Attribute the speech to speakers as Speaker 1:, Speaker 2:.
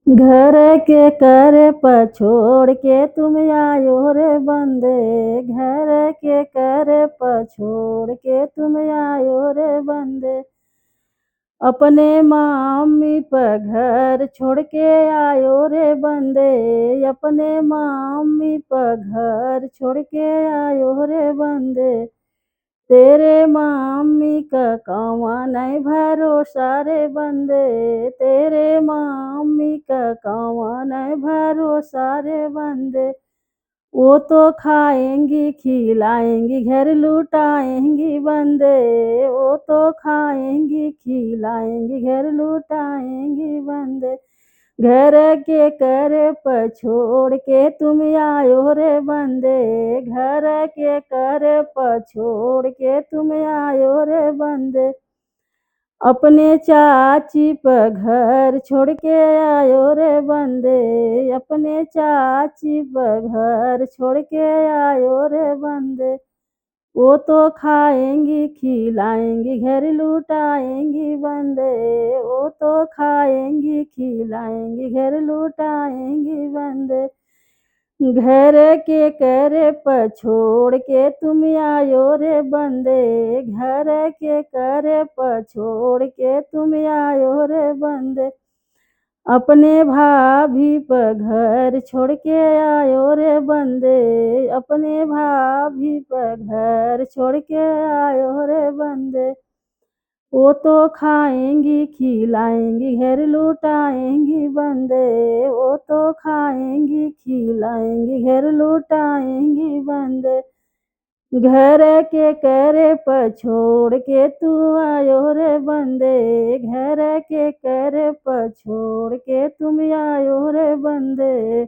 Speaker 1: घर के कर पछोड़ के तुम आयो रे बंदे, घर के कर पछोड़ के तुम आयो रे बंदे। अपने मम्मी पर घर छोड़ के आयो रे बंदे, अपने मम्मी पर घर छोड़ के आयो रे बंदे। तेरे मम्मी का कौवा नहीं भरोसा रे बंदे, तेरे मम्मी का कौवा नहीं भरोसा रे बंदे। वो तो खाएंगी खिलाएंगी घर लुटाएंगी बंदे, वो तो खाएंगी खिलाएंगी घर लुटाएंगी बंदे। घर के कर पछोड़ के तुम आयो रे बंदे, घर के कर पछोड़ के तुम आयो रे बंदे। अपने चाची पर घर छोड़ के आयो रे बंदे, अपने चाची पर घर छोड़ के आयो रे बंदे। वो तो खाएंगी खिलाएंगी घर लुटाएंगी बंदे, वो तो खाएंगी खिलाएंगी घर लुटाएंगी बंदे। घर के कर पछोड़ के तुम आयो रे बंदे, घर के कर पछोड़ के तुम आयो रे बंदे। अपने भाभी पर घर छोड़ के आयो रे बंदे, अपने भाभी पर घर छोड़ के आयो रे बंदे। वो तो खाएंगी खिलाएंगी घर लुटाएंगी बंदे, वो तो खाएंगी खिलाएंगी घर लुटाएंगी बंदे। घर के कर पछोड़ के तू आयो रे बंदे, घर के कर पछोड़ के तुम आयो रे बंदे।